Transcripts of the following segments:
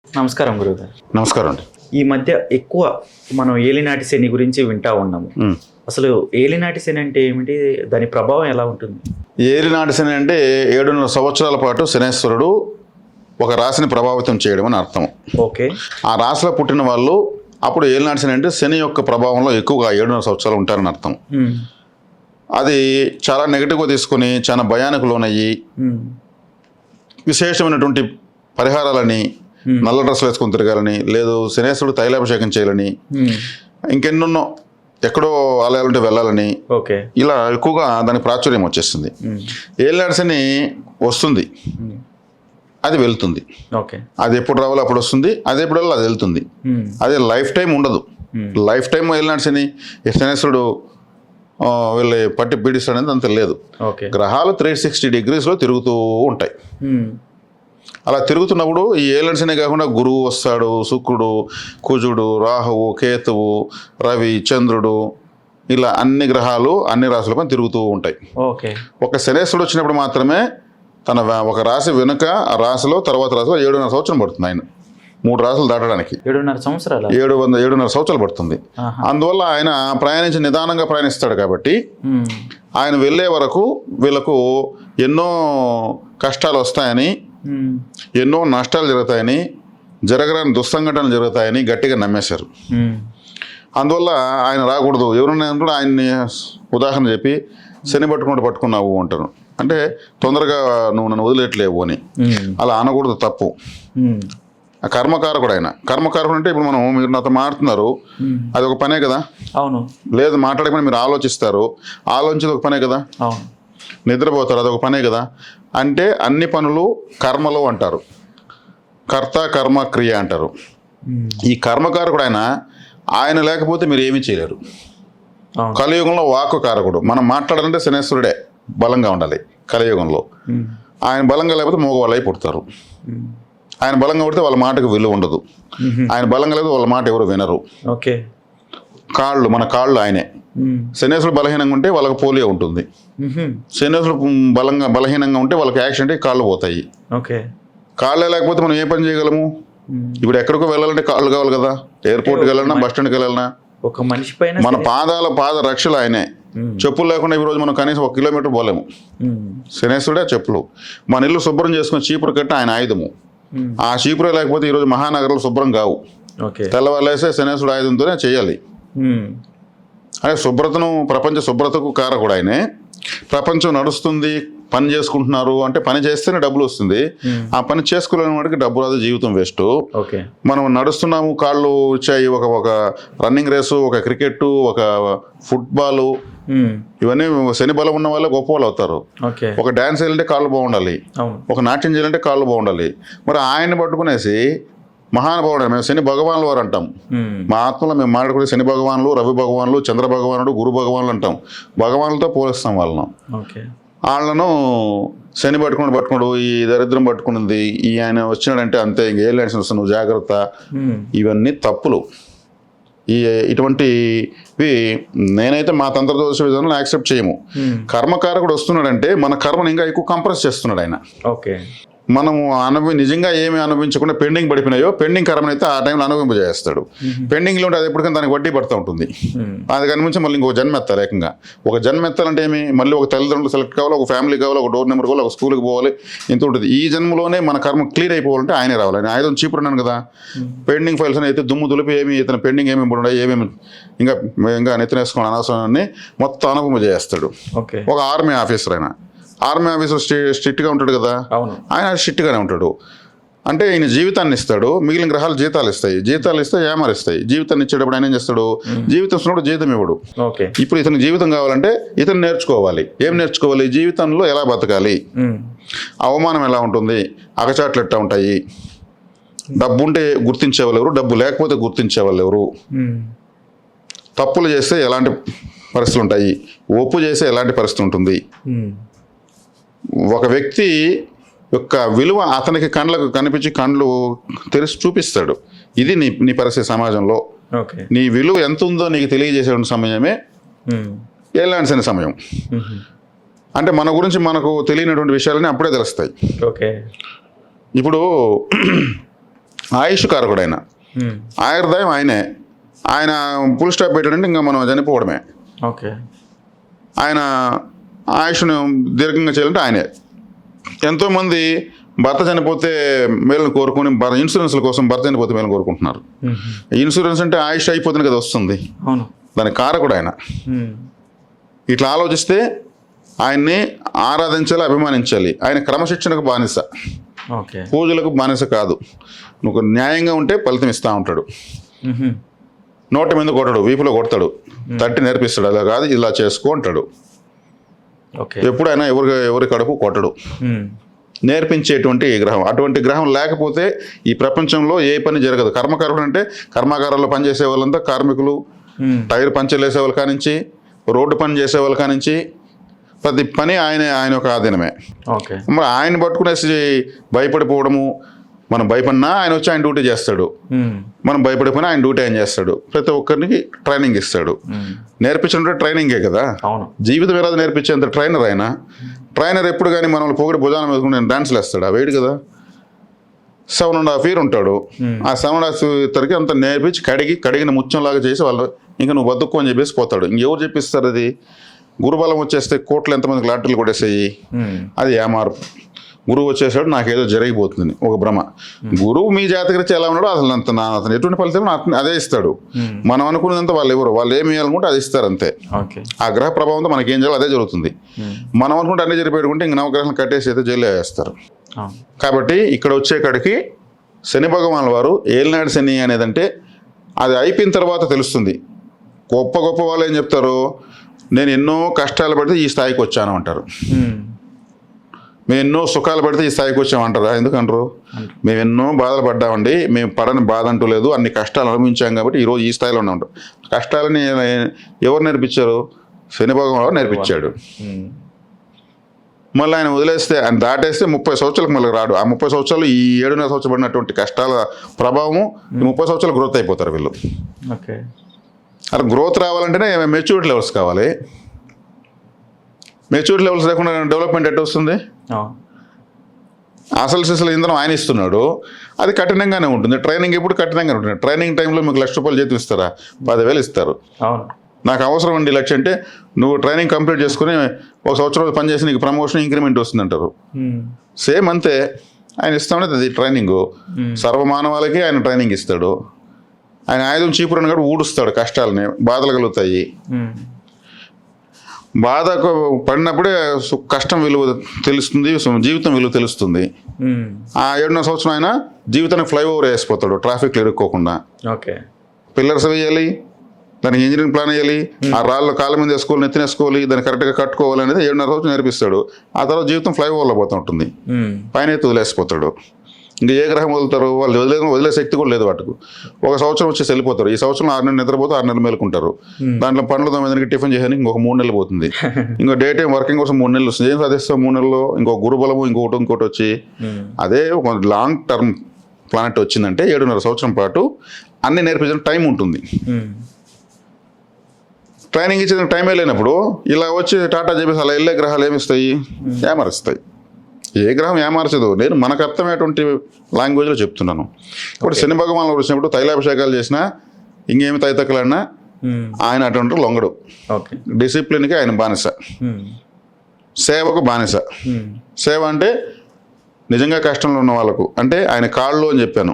నమస్కారం గురువుగారు. నమస్కారం అండి. ఈ మధ్య ఎక్కువ మనం ఏలినాటి శని గురించి వింటా ఉన్నాము. అసలు ఏలినాటి శని అంటే ఏమిటి? దాని ప్రభావం ఎలా ఉంటుంది? ఏలినాటి శని అంటే 700 సంవత్సరాల పాటు శనేశ్వరుడు ఒక రాశిని ప్రభావితం చేయడం అని అర్థం. ఓకే. ఆ రాశిలో పుట్టిన వాళ్ళు అప్పుడు ఏలినాటి శని అంటే శని యొక్క ప్రభావంలో ఎక్కువగా 700 సంవత్సరాలు ఉంటారని అర్థం. అది చాలా నెగిటివ్గా తీసుకుని చాలా భయానికి లోనయ్యి విశేషమైనటువంటి పరిహారాలని, నల్ల డ్రెస్సులు వేసుకొని తిరగాలని, లేదు శనేశ్వరుడు తైలాభిషేకం చేయాలని, ఇంకెన్నెన్నో ఎక్కడో ఆలయాలుంటే వెళ్ళాలని, ఓకే, ఇలా ఎక్కువగా దానికి ప్రాచుర్యం వచ్చేస్తుంది. ఏలినాటి శని వస్తుంది, అది వెళ్తుంది. ఓకే. అది ఎప్పుడు రావాలో అప్పుడు వస్తుంది, అది ఎప్పుడు వెళ్ళాలో అది వెళ్తుంది. అదే లైఫ్ టైం ఉండదు. లైఫ్ టైం ఏలినాటి శని శనేశ్వరుడు వీళ్ళు పట్టి పీడిస్తాడనేది అంత లేదు. ఓకే. గ్రహాలు 360 degreesలో తిరుగుతూ ఉంటాయి. అలా తిరుగుతున్నప్పుడు ఈ ఏలినాటి శని కాకుండా గురువు వస్తాడు, శుక్రుడు, కుజుడు, రాహువు, కేతువు, రవి, చంద్రుడు, ఇలా అన్ని గ్రహాలు అన్ని రాశులపై తిరుగుతూ ఉంటాయి. ఓకే. ఒక శనేశ్వరుడు వచ్చినప్పుడు మాత్రమే తన ఒక రాశి వెనుక ఆ రాశిలో తర్వాత రాశిలో 7.5 సంవత్సరం పడుతుంది. ఆయన 3 రాశులు దాటడానికి 7.5 సంవత్సరాలు 7.5 సంవత్సరాలు పడుతుంది. అందువల్ల ఆయన ప్రయాణించి నిదానంగా ప్రయాణిస్తాడు కాబట్టి ఆయన వెళ్ళే వరకు వీళ్ళకు ఎన్నో కష్టాలు వస్తాయని, ఎన్నో నష్టాలు జరుగుతాయని, జరగరాని దుస్సంఘటనలు జరుగుతాయని గట్టిగా నమ్మేశారు. అందువల్ల ఆయన రాకూడదు. ఎవరన్నా కూడా ఆయన్ని ఉదాహరణ చెప్పి శని పట్టుకున్నావు అంటారు. అంటే తొందరగా నువ్వు నన్ను వదిలేట్లేవు అని అలా అనకూడదు, తప్పు. కర్మకారకుడు ఆయన. కర్మకారకుడు అంటే ఇప్పుడు మీరు నాతో మాట్లాడుతున్నారు, అది ఒక పనే కదా. అవును. లేదు మాట్లాడకుండా మీరు ఆలోచిస్తారు, ఆలోచించేది ఒక పనే కదా. అవును. నిద్రపోతారు, అదొక పనే కదా. అంటే అన్ని పనులు కర్మలు అంటారు. కర్త కర్మ క్రియ అంటారు. ఈ కర్మకారకుడు ఆయన లేకపోతే మీరు ఏమీ చేయలేరు. కలియుగంలో వాక్కు కారకుడు. మనం మాట్లాడాలంటే శనేశ్వరుడే బలంగా ఉండాలి కలియుగంలో. ఆయన బలంగా లేకపోతే మగవాళ్ళై పుడతారు. ఆయన బలంగా పడితే వాళ్ళ మాటకు విలువ ఉండదు. ఆయన బలంగా లేకపోతే వాళ్ళ మాట ఎవరు వినరు. ఓకే. మన కాళ్ళు ఆయనే. శనేశ్వరుడు బలహీనంగా ఉంటే వాళ్ళకి పోలియో ఉంటుంది. శనేశ్వరుడు బలహీనంగా ఉంటే వాళ్ళకి యాక్సిడెంట్ కాళ్ళు పోతాయి. ఓకే. కాళ్ళే లేకపోతే మనం ఏ పని చేయగలము? ఇప్పుడు ఎక్కడికో వెళ్ళాలంటే కాళ్ళు కావాలి కదా. ఎయిర్పోర్ట్కి వెళ్ళాలన్నా, బస్ స్టాండ్కి వెళ్ళాలన్నా ఒక మనిషి పైన మన పాద రక్షలు ఆయనే. చెప్పులు లేకుండా ఈరోజు మనం కనీసం 1 కిలోమీటర్ పోలేము. శనేశ్వరుడే చెప్పులు. మన ఇల్లు శుభ్రం చేసుకుని చీపురు కట్టి ఆయన ఆయుధము. ఆ చీపురే లేకపోతే ఈరోజు మహానగరాలు శుభ్రం కావు. తెల్లవారులేసే శనేశ్వరుడు ఆయుధంతోనే చేయాలి. అంటే శుభ్రతను, ప్రపంచ శుభ్రతకు కారకుడు ఆయనే. ప్రపంచం నడుస్తుంది, పని చేసుకుంటున్నారు అంటే పని చేస్తేనే డబ్బులు వస్తుంది. ఆ పని చేసుకోలేని వాడికి డబ్బు రాదు, జీవితం వేస్ట్. మనం నడుస్తున్నాము, కాళ్ళు వచ్చాయి, ఒక రన్నింగ్ రేసు, ఒక క్రికెట్, ఒక ఫుట్బాల్, ఇవన్నీ శని బలం ఉన్న వాళ్ళే గొప్ప వాళ్ళు అవుతారు. ఒక డాన్స్ చేయాలంటే కాళ్ళు బాగుండాలి, ఒక నాట్యం చేయాలంటే కాళ్ళు బాగుండాలి. మరి ఆయన్ని పట్టుకునేసి మహానుభావుడు, మేము శని భగవానులు వారు అంటాం. మా ఆత్మలో మేము మాట్లాడుకునే శని భగవానులు, రవి భగవానులు, చంద్ర భగవానుడు, గురు భగవానులు అంటాం. భగవానులతో పోలిస్తాం వాళ్ళను. వాళ్ళను శని పట్టుకున్నాడు, ఈ దరిద్రం పట్టుకున్నది, ఈ ఆయన వచ్చినాడంటే అంతే, ఇంక ఏలినాటి శని నువ్వు జాగ్రత్త. ఇవన్నీ తప్పులు. ఇటువంటివి నేనైతే మా తంత్రదోష విధానంలో యాక్సెప్ట్ చేయము. కర్మకారకుడు వస్తున్నాడంటే మన కర్మను ఇంకా ఎక్కువ కంప్రెస్ చేస్తున్నాడు ఆయన. మనము నిజంగా ఏమి అనుభవించకుండా పెండింగ్ పడిపోయినాయో, పెండింగ్ కర్మనైతే ఆ టైంలో అనుభవింపజేస్తాడు. పెండింగ్లో ఉంటే అది ఎప్పటికైనా దానికి వడ్డీ పడుతూ ఉంటుంది. అది కనిపించి మళ్ళీ ఇంకొక జన్మ ఎత్తాలి. ఏకంగా ఒక జన్మ ఎత్తాలంటే ఏమి, మళ్ళీ ఒక తల్లిదండ్రులు సెలెక్ట్ కావాలి, ఒక ఫ్యామిలీ కావాలి, ఒక డోర్ నెంబర్ కావాలి, ఒక స్కూల్కి పోవాలి, ఇంత ఉంటుంది. ఈ జన్మలోనే మన కర్మ క్లియర్ అయిపోవాలంటే ఆయనే రావాలి. ఆయన ఆయుధం చీపురున్నాను కదా. పెండింగ్ ఫైల్స్ అయితే దుమ్ము దులిపి ఏమి ఇతను పెండింగ్ ఏమేమి ఉన్నాయి, ఏమేమి ఇంకా నెత్తినేసుకోండి అనవసరాన్ని మొత్తం అనుభవింపజేస్తాడు. ఒక ఆర్మీ ఆఫీసర్ ఆయన. ఆర్మీ ఆఫీసర్ స్ట్రిక్ట్గా ఉంటాడు కదా, ఆయన స్ట్రిక్ట్గానే ఉంటాడు. అంటే ఈయన జీవితాన్ని ఇస్తాడు, మిగిలిన గ్రహాలు జీతాలు ఇస్తే ఏమరిస్తాయి. జీవితాన్ని ఇచ్చేటప్పుడు ఆయన ఏం చేస్తాడు? జీవితం ఇస్తున్నప్పుడు జీతం ఇవ్వడు. ఇప్పుడు ఇతనికి జీవితం కావాలంటే ఇతను నేర్చుకోవాలి. ఏం నేర్చుకోవాలి? జీవితంలో ఎలా బతకాలి, అవమానం ఎలా ఉంటుంది, అగచాట్లు ఎట్టా ఉంటాయి, డబ్బు ఉంటే గుర్తించే వాళ్ళు ఎవరు, డబ్బు లేకపోతే గుర్తించే వాళ్ళు ఎవరు, తప్పులు చేస్తే ఎలాంటి పరిస్థితులు ఉంటాయి, ఒప్పు చేస్తే ఎలాంటి పరిస్థితి ఉంటుంది, ఒక వ్యక్తి యొక్క విలువ అతనికి కళ్ళకు కనిపించి కళ్ళు తెరిచి చూపిస్తాడు. ఇది నీ పరిస్థితి సమాజంలో. నీ విలువ ఎంత ఉందో నీకు తెలియజేసే సమయమే ఏలినాటి శని సమయం. అంటే మన గురించి మనకు తెలియనటువంటి విషయాలని అప్పుడే తెలుస్తాయి. ఇప్పుడు ఆయుష్ కారకుడు ఆయన, ఆయుర్దాయం ఆయనే. ఆయన ఫుల్ స్టాప్ పెట్టాడంటే ఇంకా మనం చనిపోవడమే. ఓకే. ఆయన ఆయుష్ను దీర్ఘంగా చేయాలంటే ఆయనే. ఎంతోమంది భర్త చనిపోతే మేలును కోరుకుని ఇన్సూరెన్స్ల కోసం భర్త చనిపోతే మేలును కోరుకుంటున్నారు. ఇన్సూరెన్స్ అంటే ఆయుష్ అయిపోతుంది కదా వస్తుంది, అవును, దాని కారకుడు ఆయన. ఇట్లా ఆలోచిస్తే ఆయన్ని ఆరాధించాలి, అభిమానించాలి. ఆయన క్రమశిక్షణకు బానిస, ఓకే, పూజలకు బానిస కాదు. నువ్వు న్యాయంగా ఉంటే ఫలితం ఇస్తూ ఉంటాడు. నోట మీద కొట్టడు, వీపులో కొడతాడు, తట్టి నేర్పిస్తాడు. అలా కాదు ఇలా చేసుకో అంటాడు. ఓకే. ఎప్పుడైనా ఎవరి కడుపు కొట్టడు, నేర్పించేటువంటి గ్రహం. అటువంటి గ్రహం లేకపోతే ఈ ప్రపంచంలో ఏ పని జరగదు. కర్మకారుడు అంటే కర్మాగారాల్లో పనిచేసే వాళ్ళంతా కార్మికులు, టైర్ పంచర్లు వేసే వాళ్ళ కానించి, రోడ్డు పని చేసే వాళ్ళ కానించి ప్రతి పని ఆయన ఒక ఆధీనమే. ఓకే. మరి ఆయన పట్టుకునేసి భయపడిపోవడము, మనం భయపడినా ఆయన వచ్చి ఆయన డ్యూటీ చేస్తాడు, మనం భయపడిపోయినా ఆయన డ్యూటీ ఆయన చేస్తాడు. ప్రతి ఒక్కరికి ట్రైనింగ్ ఇస్తాడు. నేర్పించినట్టు ట్రైనింగే కదా. అవును. జీవితం ఎలా నేర్పించేంత ట్రైనర్ ఆయన. ట్రైనర్ ఎప్పుడు కానీ మనల్ని పొగిడి భుజాన వేసుకుని డాన్స్లు వేస్తాడు, ఆ వేడు కదా. 7.5 years ఉంటాడు. ఆ 7.5 years అంత నేర్పించి కడిగిన ముత్యంలాగా చేసి వాళ్ళు ఇంకా నువ్వు బతుక్కు అని చెప్పేసి పోతాడు. ఇంకెవరు చెప్పిస్తారు అది? గురుబలం వచ్చేస్తే కోట్లు ఎంతమందికి లాటరీలు కొట్టేసాయి, అది ఏమారు. గురువు వచ్చేసాడు, నాకేదో జరిగిపోతుంది ఒక భ్రమ. గురువు మీ జాతకరీత్యా ఎలా ఉన్నాడో అతను ఎటువంటి ఫలితం అదే ఇస్తాడు. మనం అనుకున్నదంతా వాళ్ళు ఏమి ఇవ్వాలనుకుంటే అది ఇస్తారు అంతే. ఆ గ్రహ ప్రభావంతో మనకి ఏం చేయాలో అదే జరుగుతుంది. మనం అనుకుంటే అన్ని జరిగిపోయాడుకుంటే ఇంక నవగ్రహాలను కట్టేసి అయితే జైల్లో వేస్తారు. కాబట్టి ఇక్కడ వచ్చేకాడికి శని భగవాన్ వారు ఏలినాడు శని అనేదంటే అది అయిపోయిన తర్వాత తెలుస్తుంది. గొప్ప వాళ్ళు ఏం చెప్తారు, నేను ఎన్నో కష్టాలు పడితే ఈ స్థాయికి వచ్చాను అంటారు. మేము ఎన్నో సుఖాలు పడితే ఈ స్థాయికి వచ్చామంటారా? ఎందుకంటారు? మేము ఎన్నో బాధలు పడ్డామండి, మేము పడని బాధ అంటూ లేదు, అన్ని కష్టాలు అనుభవించాం కాబట్టి ఈరోజు ఈ స్థాయిలో ఉన్నాం. కష్టాలని ఎవరు నేర్పించారు? శని భగవాన్ నేర్పించాడు. మళ్ళీ ఆయన వదిలేస్తే, ఆయన దాటేస్తే 30 సంవత్సరాలకు మళ్ళీ రాడు. ఆ 30 సంవత్సరాలు ఈ 7.5 సంవత్సరాలు పడినటువంటి కష్టాల ప్రభావము ఈ 30 సంవత్సరాలు గ్రోత్ అయిపోతారు వీళ్ళు. ఓకే. అలా గ్రోత్ రావాలంటేనే మెచ్యూరిటీ లెవెల్స్ కావాలి. మెచ్యూరిటీ లెవెల్స్ లేకుండా డెవలప్మెంట్ ఎట్లా వస్తుంది? అసలు సిసలు ఇంధనం ఆయన ఇస్తున్నాడు, అది కఠినంగానే ఉంటుంది. ట్రైనింగ్ ఎప్పుడు కఠినంగానే ఉంటుంది. ట్రైనింగ్ టైంలో మీకు ₹1,00,000 జీతం ఇస్తారా? 10,000 ఇస్తారు. నాకు అవసరం అండి లక్ష అంటే నువ్వు ట్రైనింగ్ కంప్లీట్ చేసుకుని 1 సంవత్సరం పనిచేసి నీకు ప్రమోషన్ ఇంక్రిమెంట్ వస్తుంది అంటారు. సేమ్ అంతే, ఆయన ఇస్తామనేది అది ట్రైనింగ్. సర్వమానవాళికి ఆయన ట్రైనింగ్ ఇస్తాడు. ఆయన ఆయుధం చీపురని కూడా ఊడుస్తాడు, కష్టాలని, బాధలు కలుగుతాయి. బాధ పడినప్పుడే కష్టం విలువ తెలుస్తుంది, జీవితం విలువ తెలుస్తుంది. ఆ 7.5 సంవత్సరం ఆయన జీవితానికి ఫ్లైఓవర్ వేసిపోతాడు, ట్రాఫిక్లో ఇరుక్కోకుండా. ఓకే. పిల్లర్స్ వేయాలి, దానికి ఇంజనీరింగ్ ప్లాన్ వేయాలి, ఆ రాళ్ళు కాళ్ళ మీద వేసుకోవాలి, నెత్తినేసుకోవాలి, దాన్ని కరెక్ట్గా కట్టుకోవాలి అనేది 7.5 సంవత్సరం నేర్పిస్తాడు. ఆ తర్వాత జీవితం ఫ్లైఓవర్లో పోతూ ఉంటుంది, పైన ఎత్తి వదిలేసిపోతాడు. ఇంకా ఏ గ్రహం వదులుతారు? వాళ్ళు వదిలే శక్తి కూడా లేదు వాటికి. 1 సంవత్సరం వచ్చేసి వెళ్ళిపోతారు. ఈ సంవత్సరం 6 నెలలు నిద్రపోతే 6 నెలలు మేలుకుంటారు. దాంట్లో పనులు 9 టిఫిన్ చేయడానికి ఇంకొక 3 నెలలు పోతుంది. ఇంకో డే టైం వర్కింగ్ కోసం 3 నెలలు వస్తుంది. ఏం సాధిస్తాం 3 నెలల్లో? ఇంకో గురుబలము ఇంకోటి వచ్చి అదే ఒక లాంగ్ టర్మ్ ప్లానెట్ వచ్చిందంటే 7.5 సంవత్సరం పాటు అన్ని నేర్పించిన టైం ఉంటుంది. ట్రైనింగ్ ఇచ్చిన టైమే లేనప్పుడు ఇలా వచ్చి టాటా చెప్పేసి అలా వెళ్ళే గ్రహాలు ఏమిస్తాయి? ఏమరుస్తాయి. ఏ గ్రహం ఏమార్చదు. నేను మనకు అర్థమయ్యేటువంటి లాంగ్వేజ్లో చెప్తున్నాను. ఇప్పుడు శని భగవాన్లు వచ్చినప్పుడు తైలాభిషేకాలు చేసినా, ఇంకేమి తైతక్కలన్నా ఆయన అటువంటి లొంగడు. డిసిప్లిన్కి ఆయన బానిస, సేవకు బానిస. సేవ అంటే నిజంగా కష్టంలో ఉన్న వాళ్ళకు, అంటే ఆయన కాళ్ళు అని చెప్పాను,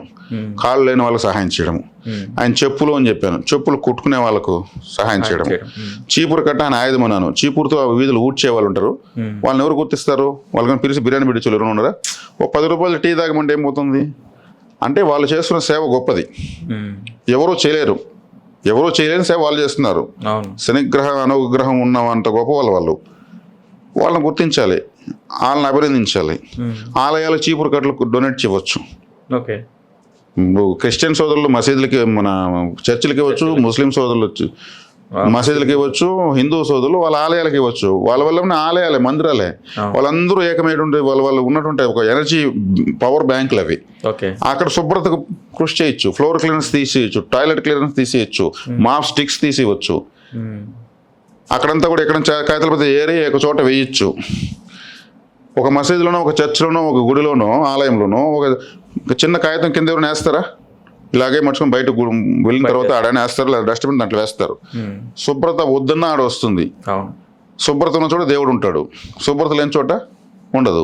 కాళ్ళు లేని వాళ్ళకు సహాయం చేయడము. ఆయన చెప్పులు అని చెప్పాను, చెప్పులు కుట్టుకునే వాళ్ళకు సహాయం చేయడం. చీపురు కట్ట ఆయన ఆయుధం అన్నాను. చీపురుతో వీధులు ఊడ్చే వాళ్ళు ఉంటారు, వాళ్ళని ఎవరు గుర్తిస్తారు? వాళ్ళని పిలిచి బిర్యానీ పెట్టించు ఎవరు ఉన్నారా? ఓ 10 రూపాయలు టీ తాగమంటే ఏమవుతుంది? అంటే వాళ్ళు చేస్తున్న సేవ గొప్పది, ఎవరో చేయలేని సేవ వాళ్ళు చేస్తున్నారు. శనిగ్రహం అనుగ్రహం ఉన్న అంత గొప్ప వాళ్ళని గుర్తించాలి, వాళ్ళని అభినందించాలి. ఆలయాలు చీపురు కట్టలకు డొనేట్ చేయవచ్చు. క్రిస్టియన్ సోదరులు మసీదులకి, మన చర్చిలకి ఇవ్వచ్చు, ముస్లిం సోదరులు వచ్చి మసీదులకి ఇవ్వచ్చు, హిందూ సోదరులు వాళ్ళ ఆలయాలకి ఇవ్వచ్చు. వాళ్ళ వల్ల ఉన్న ఆలయాలే, మందిరాలే, వాళ్ళందరూ ఏకమైనటువంటి వాళ్ళు ఉన్నటువంటి ఒక ఎనర్జీ పవర్ బ్యాంకులు అవి. అక్కడ శుభ్రతకు కృషి చేయొచ్చు, ఫ్లోర్ క్లీనర్స్ తీసేయచ్చు, టాయిలెట్ క్లీనర్స్ తీసేయచ్చు, మాప్ స్టిక్స్ తీసేయచ్చు. అక్కడంతా కూడా ఎక్కడ కాగితాల పెద్ద ఏరి ఒక చోట వేయచ్చు. ఒక మసీదులోనో ఒక చర్చిలోనో ఒక గుడిలోనో ఆలయంలోనో ఒక చిన్న కాగితం కింద ఎవరైనా వేస్తారా? ఇలాగే మర్చుకొని బయట వెళ్ళిన తర్వాత ఆడనే వేస్తారు, లేదా డస్ట్బిన్ దాంట్లో వేస్తారు. శుభ్రత వద్దన్న ఆడ వస్తుంది. అవును. శుభ్రత ఉన్న చోట దేవుడు ఉంటాడు, శుభ్రత లేని చోట ఉండదు.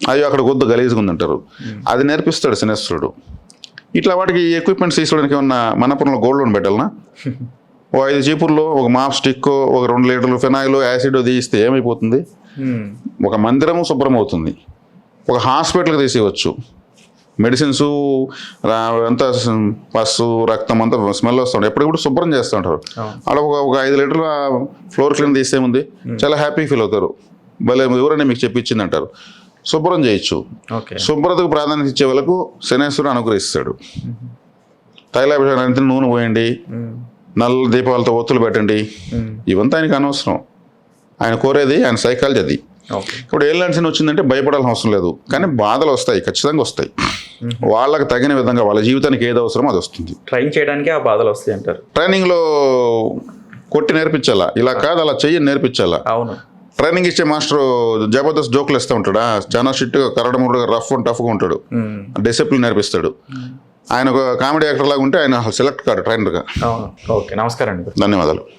అయ్యో అక్కడ వద్దు గలీజ్గా ఉందంటారు. అది నేర్పిస్తాడు శనేశ్వరుడు. ఇట్లా వాటికి ఎక్విప్మెంట్స్ తీసుకోవడానికి ఏమన్నా మనపురంలో గోల్డ్ లోన్ పెట్టాలనా? ఓ 5 చీపుర్లో ఒక మాప్ స్టిక్, ఒక 2 లీటర్లు ఫినాయిల్, యాసిడ్ తీస్తే ఏమైపోతుంది? ఒక మందిరము శుభ్రం అవుతుంది. ఒక హాస్పిటల్కి తీసేయవచ్చు. మెడిసిన్స్ అంతా పస్సు రక్తం అంతా స్మెల్ వస్తుంటారు, ఎప్పటికప్పుడు శుభ్రం చేస్తూ ఉంటారు. అలా ఒక 5 లీటర్ల ఫ్లోర్ క్లీన్ తీసేముంది, చాలా హ్యాపీ ఫీల్ అవుతారు. భలే ఎవరైనా మీకు చెప్పించింది అంటారు. శుభ్రం చేయొచ్చు. శుభ్రతకు ప్రాధాన్యత ఇచ్చే వాళ్ళకు శనేశ్వరుడు అనుగ్రహిస్తాడు. తైలాభిషేకానికి నూనె పోయండి, నల్ల దీపాలతో ఒత్తులు పెట్టండి, ఇవంతా ఆయనకు అనవసరం. ఆయన కోరేది, ఆయన సైకాలజీ అది. ఇప్పుడు ఏలినాటి శని వచ్చిందంటే భయపడాల్సిన అవసరం లేదు, కానీ బాధలు వస్తాయి, ఖచ్చితంగా వస్తాయి. వాళ్ళకి తగిన విధంగా వాళ్ళ జీవితానికి ఏది అవసరమో అది వస్తుంది. ట్రైన్ చేయడానికి ఆ బాధలు వస్తాయి అంటారు. ట్రైనింగ్లో కొట్టి నేర్పించాలా, ఇలా కాదు అలా చెయ్యి నేర్పించాలా. అవును. ట్రైనింగ్ ఇచ్చే మాస్టర్ జబర్దస్త్ జోకులు ఇస్తూ ఉంటాడా, చాలా స్ట్రిక్ట్గా కరడముడుగా రఫ్ అండ్ టఫ్గా ఉంటాడు, డిసిప్లిన్ నేర్పిస్తాడు. ఆయన ఒక కామెడీ యాక్టర్ లాగా ఉంటే ఆయన సెలెక్ట్ కాడు ట్రైనర్గా. ఓకే, నమస్కారం అండి. ధన్యవాదాలు.